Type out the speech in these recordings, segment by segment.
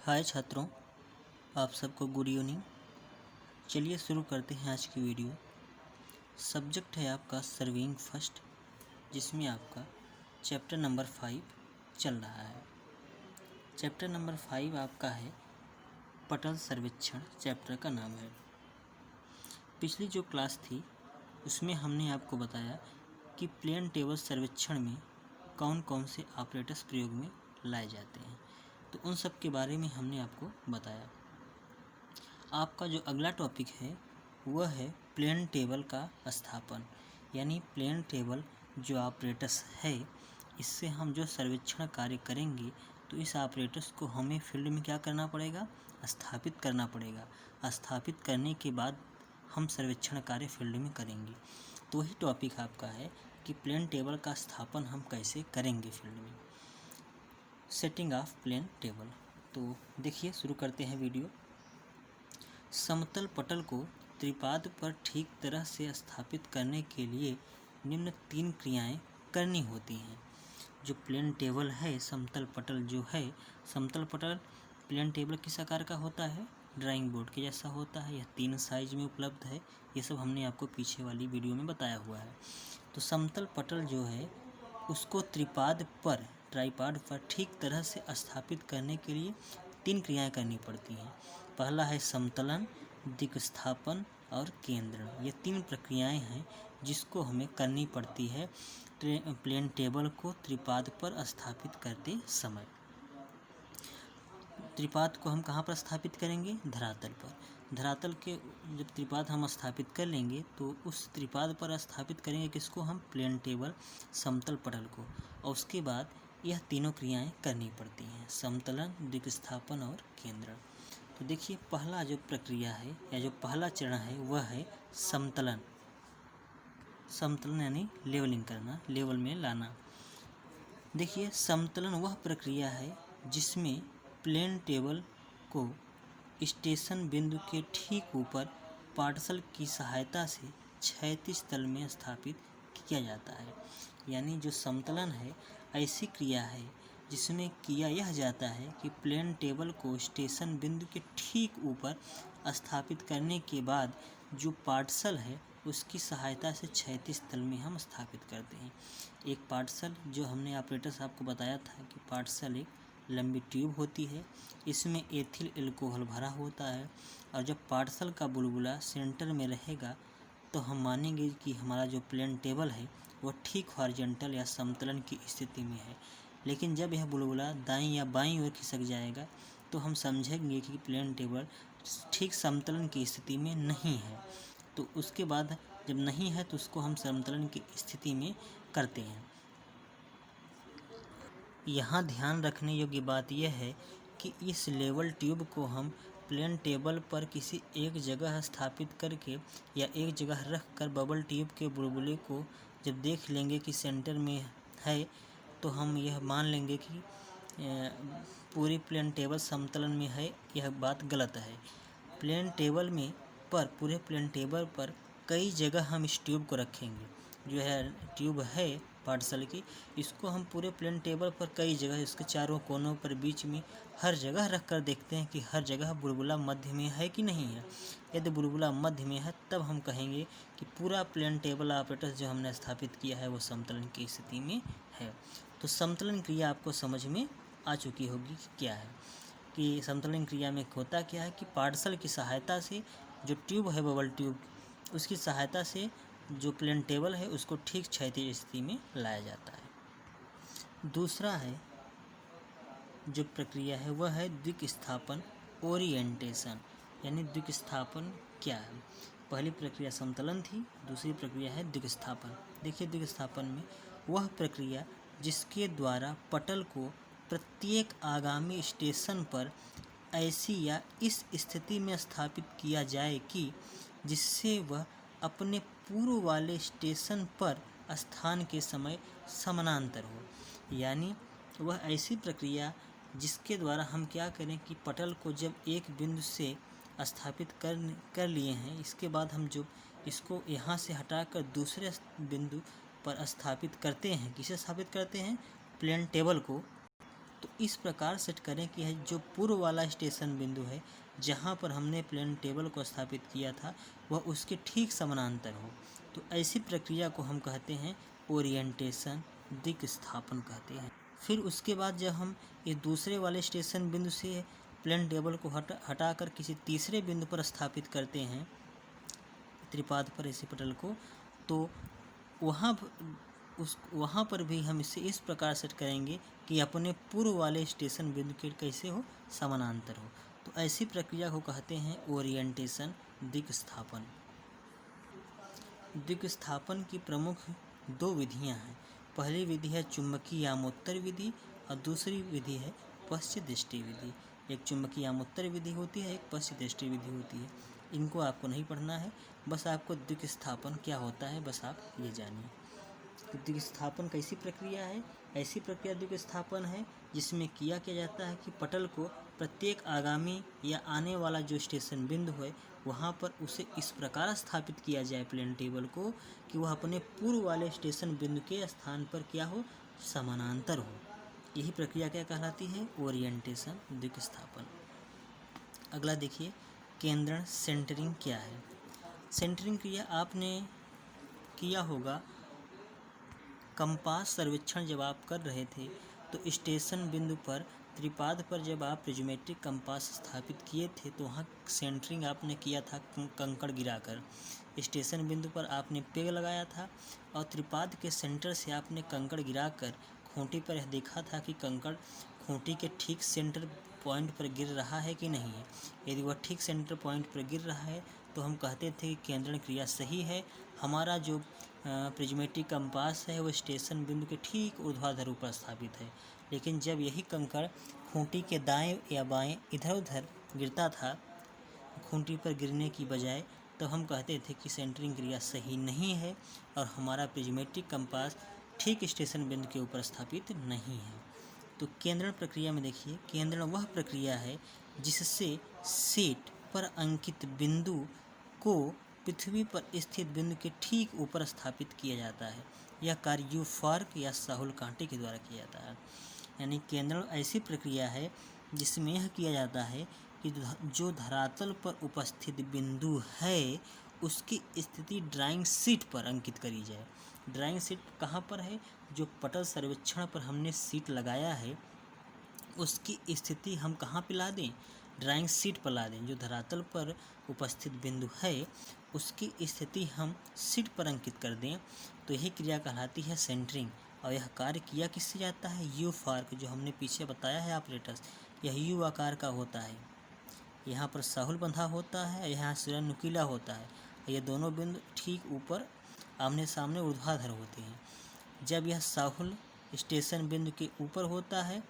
हाय छात्रों, आप सबको गुड इवनिंग। चलिए शुरू करते हैं आज की वीडियो। सब्जेक्ट है आपका सर्विंग फर्स्ट, जिसमें आपका चैप्टर नंबर 5 चल रहा है। चैप्टर नंबर 5 आपका है पटल सर्वेक्षण, चैप्टर का नाम है। पिछली जो क्लास थी उसमें हमने आपको बताया कि प्लेन टेबल सर्वेक्षण में कौन कौन से ऑपरेटर्स प्रयोग में लाए जाते हैं, तो उन सब के बारे में हमने आपको बताया। आपका जो अगला टॉपिक है वह है प्लेन टेबल का स्थापन, यानी प्लेन टेबल जो ऑपरेटर्स है, इससे हम जो सर्वेक्षण कार्य करेंगे तो इस ऑपरेटर्स को हमें फील्ड में क्या करना पड़ेगा, स्थापित करना पड़ेगा। स्थापित करने के बाद हम सर्वेक्षण कार्य फील्ड में करेंगे। तो वही टॉपिक आपका है कि प्लेन टेबल का स्थापन हम कैसे करेंगे फील्ड में। Setting of plane table. तो देखिए शुरू करते हैं वीडियो। समतल पटल को त्रिपाद पर ठीक तरह से स्थापित करने के लिए निम्न 3 क्रियाएं करनी होती हैं। जो प्लेन टेबल है, समतल पटल जो है, समतल पटल प्लेन टेबल किस आकार का होता है, ड्राइंग बोर्ड के जैसा होता है। यह 3 साइज में उपलब्ध है। ये सब हमने आपको पीछे वाली वीडियो में बताया हुआ है। तो समतल पटल जो है उसको त्रिपाद पर, ट्राइपॉड पर ठीक तरह से स्थापित करने के लिए 3 क्रियाएं करनी पड़ती हैं। पहला है समतलन, दिक्स्थापन और केंद्रण। ये 3 प्रक्रियाएं हैं जिसको हमें करनी पड़ती है प्लेन टेबल को त्रिपाद पर स्थापित करते समय। त्रिपाद को हम कहाँ पर स्थापित करेंगे, धरातल पर। धरातल के जब त्रिपाद हम स्थापित कर लेंगे तो उस त्रिपाद पर स्थापित करेंगे किसको, हम प्लेन टेबल समतल पटल को। और उसके बाद यह तीनों क्रियाएं करनी पड़ती हैं, समतलन, दिक्स्थापन और केंद्रण। तो देखिए पहला जो प्रक्रिया है या जो पहला चरण है वह है समतलन। समतलन यानी लेवलिंग करना, लेवल में लाना। देखिए समतलन वह प्रक्रिया है जिसमें प्लेन टेबल को स्टेशन बिंदु के ठीक ऊपर पार्सल की सहायता से क्षैतिज तल में स्थापित किया जाता है। यानी जो समतलन है ऐसी क्रिया है जिसमें किया यह जाता है कि प्लेन टेबल को स्टेशन बिंदु के ठीक ऊपर स्थापित करने के बाद जो पार्सल है उसकी सहायता से क्षैतिज तल में हम स्थापित करते हैं। एक पार्सल जो हमने ऑपरेटर्स आपको बताया था कि पार्सल एक लंबी ट्यूब होती है, इसमें एथिल एल्कोहल भरा होता है, और जब पार्सल का बुलबुला सेंटर में रहेगा तो हम मानेंगे कि हमारा जो प्लेन टेबल है वह ठीक हॉरिजॉन्टल या समतलन की स्थिति में है। लेकिन जब यह बुलबुला दाईं या बाईं ओर खिसक जाएगा तो हम समझेंगे कि प्लेन टेबल ठीक समतलन की स्थिति में नहीं है। तो उसके बाद जब नहीं है तो उसको हम समतलन की स्थिति में करते हैं। यहाँ ध्यान रखने योग्य बात यह है कि इस लेवल ट्यूब को हम प्लेन टेबल पर किसी एक जगह स्थापित करके या एक जगह रख कर बबल ट्यूब के बुलबुले को जब देख लेंगे कि सेंटर में है तो हम यह मान लेंगे कि पूरी प्लेन टेबल समतलन में है। यह बात गलत है। प्लेन टेबल में पूरे प्लेन टेबल पर कई जगह हम इस ट्यूब को रखेंगे। जो है ट्यूब है पार्सल की, इसको हम पूरे प्लेन टेबल पर कई जगह, इसके चारों कोनों पर, बीच में, हर जगह रख कर देखते हैं कि हर जगह बुलबुला मध्य में है कि नहीं है। यदि बुलबुला मध्य में है तब हम कहेंगे कि पूरा प्लेन टेबल ऑपरेटर जो हमने स्थापित किया है वो समतलन की स्थिति में है। तो समतलन क्रिया आपको समझ में आ चुकी होगी कि क्या है, कि समतलन क्रिया में होता क्या है कि पार्सल की सहायता से जो ट्यूब है, बबल ट्यूब, उसकी सहायता से जो प्लेन टेबल है उसको ठीक क्षैतिज स्थिति में लाया जाता है। दूसरा है जो प्रक्रिया है वह है दिक्स्थापन, ओरिएंटेशन। यानी दिक्स्थापन क्या है, पहली प्रक्रिया समतलन थी, दूसरी प्रक्रिया है दिक्स्थापन। देखिए दिक्स्थापन में वह प्रक्रिया जिसके द्वारा पटल को प्रत्येक आगामी स्टेशन पर ऐसी या इस स्थिति में स्थापित किया जाए कि जिससे वह अपने पूर्व वाले स्टेशन पर स्थान के समय समानांतर हो। यानी वह ऐसी प्रक्रिया जिसके द्वारा हम क्या करें कि पटल को जब एक बिंदु से स्थापित कर लिए हैं, इसके बाद हम जो इसको यहाँ से हटाकर दूसरे बिंदु पर स्थापित करते हैं, किसे स्थापित करते हैं, प्लेन टेबल को, तो इस प्रकार सेट करें कि जो पूर्व वाला स्टेशन बिंदु है जहाँ पर हमने प्लेन टेबल को स्थापित किया था वह उसके ठीक समानांतर हो। तो ऐसी प्रक्रिया को हम कहते हैं ओरिएंटेशन, दिक् स्थापन कहते हैं। फिर उसके बाद जब हम इस दूसरे वाले स्टेशन बिंदु से प्लेन टेबल को हटाकर किसी तीसरे बिंदु पर स्थापित करते हैं त्रिपाद पर ऐसे पटल को, तो वहाँ पर भी हम इसे इस प्रकार सेट करेंगे कि अपने पूर्व वाले स्टेशन बिंदु के कैसे हो, समानांतर हो। तो ऐसी प्रक्रिया को कहते हैं ओरिएंटेशन, दिक् स्थापन। दिक् स्थापन की प्रमुख दो विधियां हैं। पहली विधि है चुंबकीय यामोत्तर विधि और दूसरी विधि है पश्चिम दृष्टि विधि। एक चुंबकीय यामोत्तर विधि होती है, एक पश्चिम दृष्टि विधि होती है। इनको आपको नहीं पढ़ना है, बस आपको दिक् स्थापन क्या होता है बस आप ये जानिए। तो दिक् स्थापन कैसी प्रक्रिया है? ऐसी प्रक्रिया दिक् स्थापन है जिसमें क्या जाता है कि पटल को प्रत्येक आगामी या आने वाला जो स्टेशन बिंदु है वहाँ पर उसे इस प्रकार स्थापित किया जाए प्लेन टेबल को कि वह अपने पूर्व वाले स्टेशन बिंदु के स्थान पर क्या हो, समानांतर हो। यही प्रक्रिया क्या कहलाती है? ओरिएंटेशन, दिक् स्थापन। अगला देखिए केंद्रण, सेंटरिंग क्या है। सेंटरिंग क्रिया आपने किया होगा, कंपास सर्वेक्षण जब आप कर रहे थे तो स्टेशन बिंदु पर त्रिपाद पर जब आप प्रिज्मेटिक कंपास स्थापित किए थे तो वहाँ सेंटरिंग आपने किया था कंकड़ गिराकर। स्टेशन बिंदु पर आपने पेग लगाया था और त्रिपाद के सेंटर से आपने कंकड़ गिराकर खूंटी पर यह देखा था कि कंकड़ खूंटी के ठीक सेंटर पॉइंट पर गिर रहा है कि नहीं है। यदि वह ठीक सेंटर पॉइंट पर गिर रहा है तो हम कहते थे कि केंद्रण क्रिया सही है, हमारा जो प्रिज्मेटिक कंपास है वो स्टेशन बिंदु के ठीक ऊर्ध्वाधर ऊपर स्थापित है। लेकिन जब यही कंकड़ खूंटी के दाएं या बाएं इधर उधर गिरता था खूंटी पर गिरने की बजाय, तो हम कहते थे कि सेंटरिंग क्रिया सही नहीं है और हमारा प्रिज्मेटिक कंपास ठीक स्टेशन बिंदु के ऊपर स्थापित नहीं है। तो केंद्रण प्रक्रिया में देखिए, केंद्रण वह प्रक्रिया है जिससे सेट पर अंकित बिंदु को पृथ्वी पर स्थित बिंदु के ठीक ऊपर स्थापित किया जाता है। यह कार्य यूफार्क या साहुल कांटे के द्वारा किया जाता है। यानी केंद्रण ऐसी प्रक्रिया है जिसमें यह किया जाता है कि जो धरातल पर उपस्थित बिंदु है उसकी स्थिति ड्राइंग शीट पर अंकित करी जाए। ड्राइंग शीट कहाँ पर है? जो पटल सर्वेक्षण पर हमने शीट लगाया है उसकी स्थिति हम कहाँ पे ला दें? ड्राइंग शीट पर ला दें। जो धरातल पर उपस्थित बिंदु है उसकी स्थिति हम शीट पर अंकित कर दें, तो यही क्रिया कहलाती है सेंटरिंग। और यह कार्य किया किससे जाता है? यू फार्क, जो हमने पीछे बताया है ऑपरेटर्स, यह यू आकार का होता है। यहाँ पर साहुल बंधा होता है, यहाँ सिरा नुकीला होता है। ये दोनों बिंदु ठीक ऊपर आमने सामने ऊर्ध्वाधर होते हैं। जब यह साहुल स्टेशन बिंदु के ऊपर होता है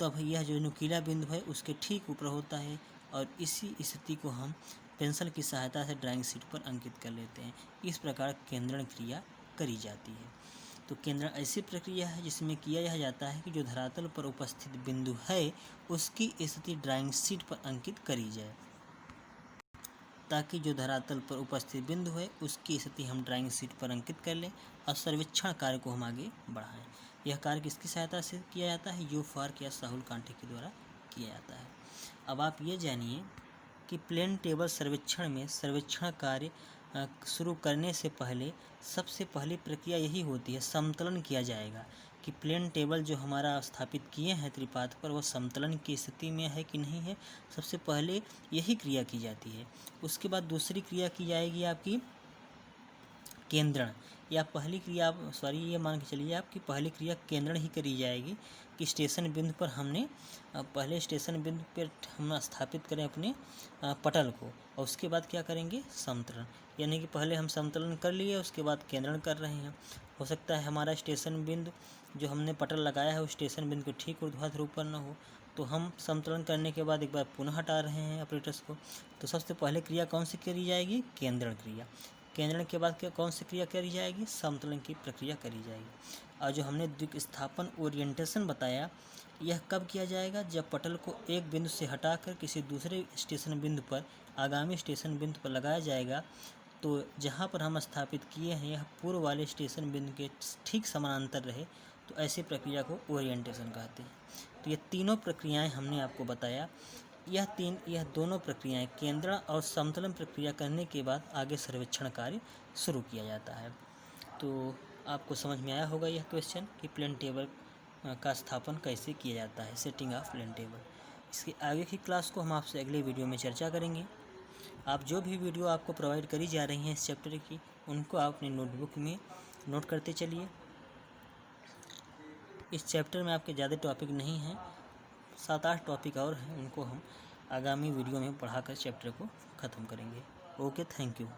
तब यह जो नुकीला बिंदु है उसके ठीक ऊपर होता है और इसी स्थिति को हम पेंसिल की सहायता से ड्राइंग शीट पर अंकित कर लेते हैं। इस प्रकार केंद्रण क्रिया करी जाती है। तो केंद्रण ऐसी प्रक्रिया है जिसमें किया यह जाता है कि जो धरातल पर उपस्थित बिंदु है उसकी स्थिति ड्राइंग शीट पर अंकित करी जाए, ताकि जो धरातल पर उपस्थित बिंदु है उसकी स्थिति हम ड्राइंग शीट पर अंकित कर लें और सर्वेक्षण कार्य को हम आगे बढ़ाएं। यह कार्य किसकी सहायता से किया जाता है? यू फार्क या साहुल कांटे के द्वारा किया जाता है। अब आप ये जानिए कि प्लेन टेबल सर्वेक्षण में सर्वेक्षण कार्य शुरू करने से पहले सबसे पहली प्रक्रिया यही होती है, समतलन किया जाएगा कि प्लेन टेबल जो हमारा स्थापित किए हैं त्रिपाद पर वह समतलन की स्थिति में है कि नहीं है। सबसे पहले यही क्रिया की जाती है। उसके बाद दूसरी क्रिया की जाएगी आपकी केंद्रण, या पहली क्रिया ये मान के चलिए आपकी पहली क्रिया केंद्रण ही करी जाएगी कि स्टेशन बिंदु पर हमने पहले स्टेशन बिंदु पर हम स्थापित करें अपने पटल को और उसके बाद क्या करेंगे? समतलन। यानी कि पहले हम समतलन कर लिए उसके बाद केंद्रण कर रहे हैं। हो सकता है हमारा स्टेशन बिंदु जो हमने पटल लगाया है उस स्टेशन बिंदु के ठीक ऊर्ध्वाधर ऊपर न हो, तो हम समतलन करने के बाद एक बार पुनः हटा रहे हैं ऑपरेटर्स को। तो सबसे पहले क्रिया कौन सी करी जाएगी? केंद्रण क्रिया। केंद्रण के बाद क्या कौन सी क्रिया करी जाएगी? समतलन की प्रक्रिया करी जाएगी। और जो हमने दिक् स्थापन ओरिएंटेशन बताया, यह कब किया जाएगा? जब पटल को एक बिंदु से हटाकर किसी दूसरे स्टेशन बिंदु पर आगामी स्टेशन बिंदु पर लगाया जाएगा, तो जहाँ पर हम स्थापित किए हैं यह पूर्व वाले स्टेशन बिंदु के ठीक समानांतर रहे तो ऐसी प्रक्रिया को ओरिएंटेशन कहते हैं। तो ये तीनों प्रक्रियाएं हमने आपको बताया। यह दोनों प्रक्रियाएं केंद्रण और समतलन प्रक्रिया करने के बाद आगे सर्वेक्षण कार्य शुरू किया जाता है। तो आपको समझ में आया होगा यह क्वेश्चन कि प्लेन टेबल का स्थापन कैसे किया जाता है, सेटिंग ऑफ प्लेन टेबल। इसके आगे की क्लास को हम आपसे अगले वीडियो में चर्चा करेंगे। आप जो भी वीडियो आपको प्रोवाइड करी जा रही हैं इस चैप्टर की, उनको आप अपनी नोटबुक में नोट करते चलिए। इस चैप्टर में आपके ज़्यादा टॉपिक नहीं हैं, 7-8 टॉपिक और हैं, उनको हम आगामी वीडियो में पढ़ाकर चैप्टर को ख़त्म करेंगे। Okay, thank you.